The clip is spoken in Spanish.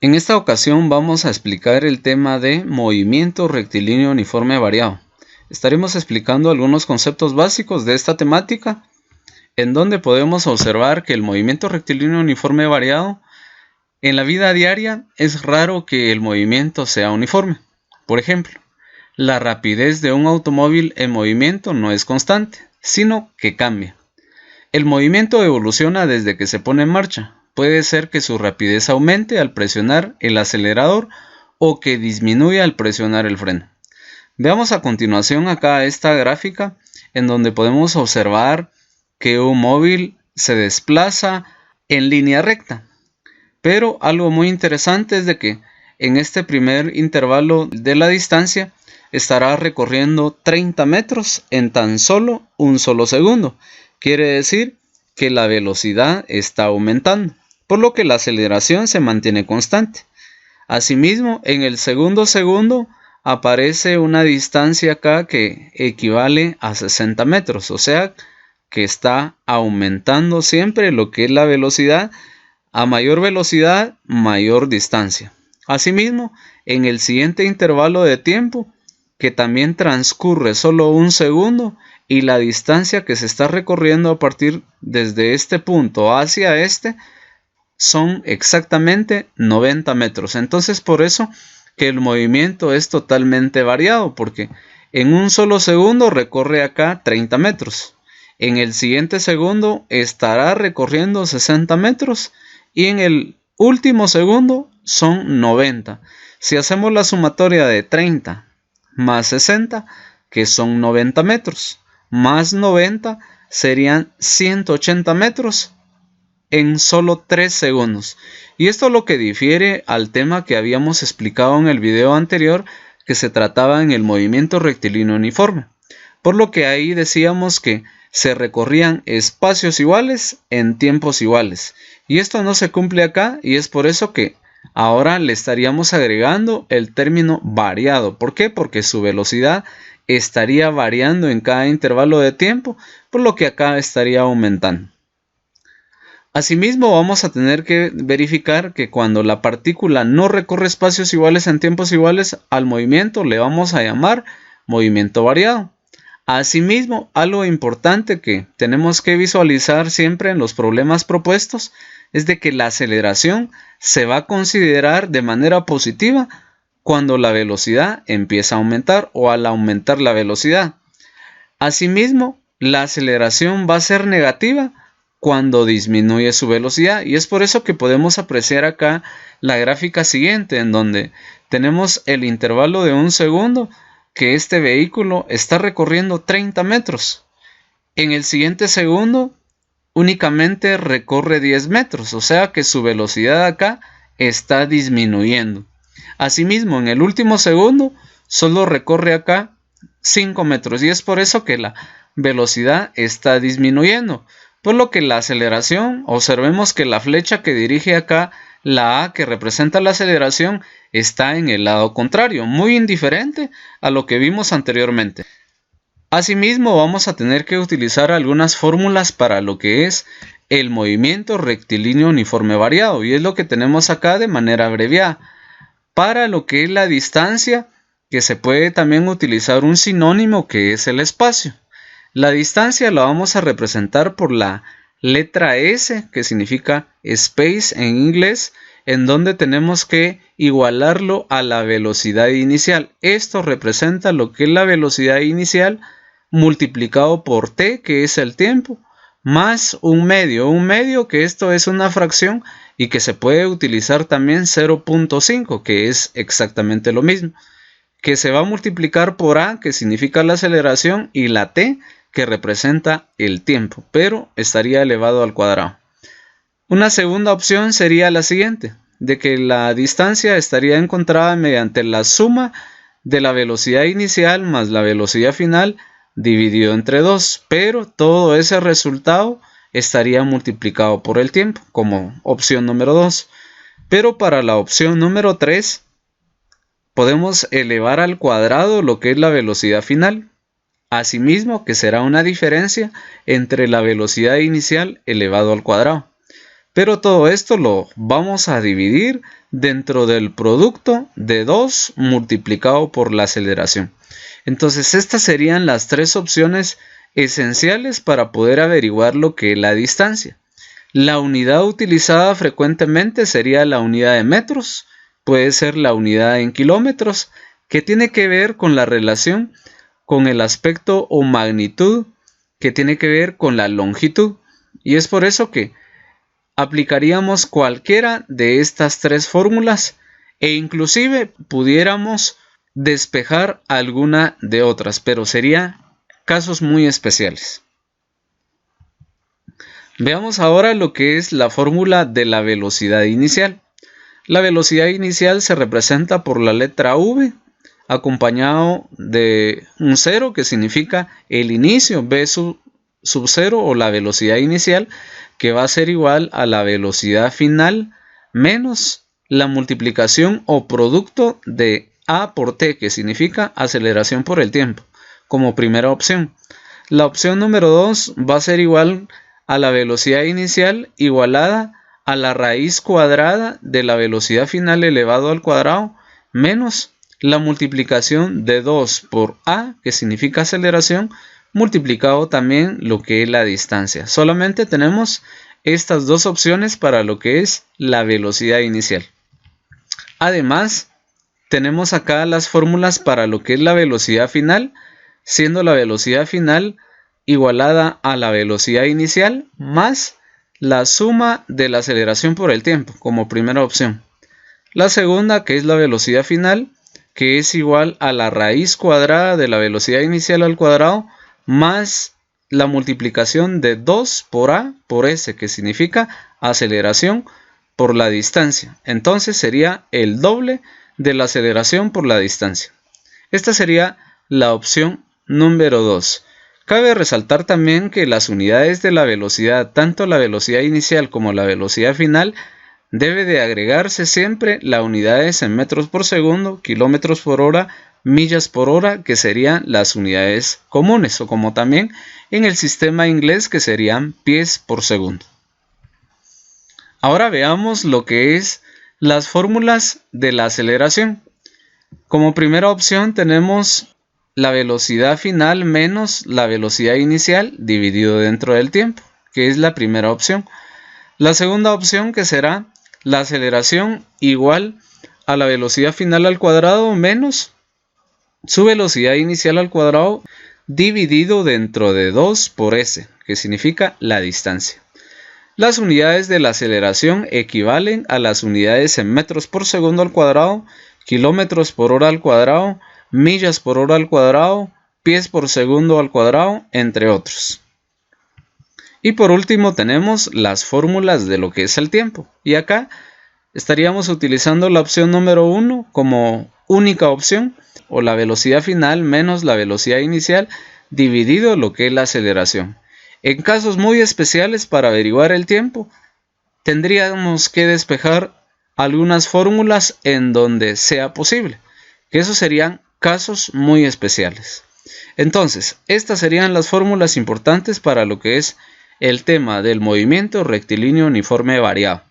En esta ocasión vamos a explicar el tema de movimiento rectilíneo uniforme variado. Estaremos explicando algunos conceptos básicos de esta temática, en donde podemos observar que el movimiento rectilíneo uniforme variado en la vida diaria es raro que el movimiento sea uniforme. Por ejemplo, la rapidez de un automóvil en movimiento no es constante, sino que cambia. El movimiento evoluciona desde que se pone en marcha. Puede ser que su rapidez aumente al presionar el acelerador o que disminuya al presionar el freno. Veamos a continuación acá esta gráfica en donde podemos observar que un móvil se desplaza en línea recta. Pero algo muy interesante es de que en este primer intervalo de la distancia estará recorriendo 30 metros en tan solo un solo segundo. Quiere decir que la velocidad está aumentando, por lo que la aceleración se mantiene constante. Asimismo, en el segundo segundo aparece una distancia acá que equivale a 60 metros, o sea que está aumentando siempre lo que es la velocidad. A mayor velocidad, mayor distancia. Asimismo, en el siguiente intervalo de tiempo, que también transcurre solo un segundo, y la distancia que se está recorriendo a partir desde este punto hacia este, son exactamente 90 metros. Entonces, por eso que el movimiento es totalmente variado, porque en un solo segundo recorre acá 30 metros. En el siguiente segundo estará recorriendo 60 metros. Y en el último segundo son 90. Si hacemos la sumatoria de 30 más 60, que son 90 metros, más 90 serían 180 metros en solo 3 segundos. Y esto es lo que difiere al tema que habíamos explicado en el video anterior, que se trataba en el movimiento rectilíneo uniforme. Por lo que ahí decíamos que se recorrían espacios iguales en tiempos iguales. Y esto no se cumple acá, y es por eso que ahora le estaríamos agregando el término variado. ¿Por qué? Porque su velocidad estaría variando en cada intervalo de tiempo, por lo que acá estaría aumentando. Asimismo, vamos a tener que verificar que cuando la partícula no recorre espacios iguales en tiempos iguales, al movimiento le vamos a llamar movimiento variado. Asimismo, algo importante que tenemos que visualizar siempre en los problemas propuestos es de que la aceleración se va a considerar de manera positiva cuando la velocidad empieza a aumentar o al aumentar la velocidad. Asimismo, la aceleración va a ser negativa cuando disminuye su velocidad, y es por eso que podemos apreciar acá la gráfica siguiente, en donde tenemos el intervalo de un segundo que este vehículo está recorriendo 30 metros. En el siguiente segundo únicamente recorre 10 metros, o sea que su velocidad acá está disminuyendo. Asimismo, en el último segundo solo recorre acá 5 metros, y es por eso que la velocidad está disminuyendo. Por lo que la aceleración, observemos que la flecha que dirige acá, la A que representa la aceleración, está en el lado contrario, muy indiferente a lo que vimos anteriormente. Asimismo, vamos a tener que utilizar algunas fórmulas para lo que es el movimiento rectilíneo uniforme variado, y es lo que tenemos acá de manera abreviada. Para lo que es la distancia, que se puede también utilizar un sinónimo que es el espacio. La distancia la vamos a representar por la letra S, que significa space en inglés, en donde tenemos que igualarlo a la velocidad inicial. Esto representa lo que es la velocidad inicial multiplicado por t, que es el tiempo, más un medio que esto es una fracción y que se puede utilizar también 0.5, que es exactamente lo mismo, que se va a multiplicar por a, que significa la aceleración, y la t, que representa el tiempo, pero estaría elevado al cuadrado. Una segunda opción sería la siguiente, de que la distancia estaría encontrada mediante la suma de la velocidad inicial más la velocidad final dividido entre 2, pero todo ese resultado estaría multiplicado por el tiempo, como opción número 2. Pero para la opción número 3, podemos elevar al cuadrado lo que es la velocidad final. Asimismo, que será una diferencia entre la velocidad inicial elevado al cuadrado. Pero todo esto lo vamos a dividir dentro del producto de 2 multiplicado por la aceleración. Entonces estas serían las 3 opciones esenciales para poder averiguar lo que es la distancia. La unidad utilizada frecuentemente sería la unidad de metros, puede ser la unidad en kilómetros, que tiene que ver con la relación con el aspecto o magnitud que tiene que ver con la longitud. Y es por eso que aplicaríamos cualquiera de estas 3 fórmulas e inclusive pudiéramos despejar alguna de otras, pero sería casos muy especiales. Veamos ahora lo que es la fórmula de la velocidad inicial. La velocidad inicial se representa por la letra V acompañado de un 0 que significa el inicio, v sub 0 o la velocidad inicial, que va a ser igual a la velocidad final menos la multiplicación o producto de A por T, que significa aceleración por el tiempo, como primera opción. La opción número 2 va a ser igual a la velocidad inicial igualada a la raíz cuadrada de la velocidad final elevado al cuadrado menos la multiplicación de 2 por A, que significa aceleración, multiplicado también lo que es la distancia. Solamente tenemos estas 2 opciones para lo que es la velocidad inicial. Además, tenemos acá las fórmulas para lo que es la velocidad final, siendo la velocidad final igualada a la velocidad inicial más la suma de la aceleración por el tiempo, como primera opción. La segunda, que es la velocidad final, que es igual a la raíz cuadrada de la velocidad inicial al cuadrado, más la multiplicación de 2 por A por S, que significa aceleración por la distancia. Entonces sería el doble de la aceleración por la distancia. Esta sería la opción número 2. Cabe resaltar también que las unidades de la velocidad, tanto la velocidad inicial como la velocidad final, debe de agregarse siempre las unidades en metros por segundo, kilómetros por hora, millas por hora, que serían las unidades comunes, o como también en el sistema inglés, que serían pies por segundo. Ahora veamos lo que es las fórmulas de la aceleración. Como primera opción tenemos la velocidad final menos la velocidad inicial dividido dentro del tiempo, que es la primera opción. La segunda opción, que será la aceleración igual a la velocidad final al cuadrado menos su velocidad inicial al cuadrado dividido dentro de 2 por S, que significa la distancia. Las unidades de la aceleración equivalen a las unidades en metros por segundo al cuadrado, kilómetros por hora al cuadrado, millas por hora al cuadrado, pies por segundo al cuadrado, entre otros. Y por último tenemos las fórmulas de lo que es el tiempo. Y acá estaríamos utilizando la opción número 1 como única opción, o la velocidad final menos la velocidad inicial dividido lo que es la aceleración. En casos muy especiales para averiguar el tiempo, tendríamos que despejar algunas fórmulas en donde sea posible, que esos serían casos muy especiales. Entonces, estas serían las fórmulas importantes para lo que es el tema del movimiento rectilíneo uniforme variado.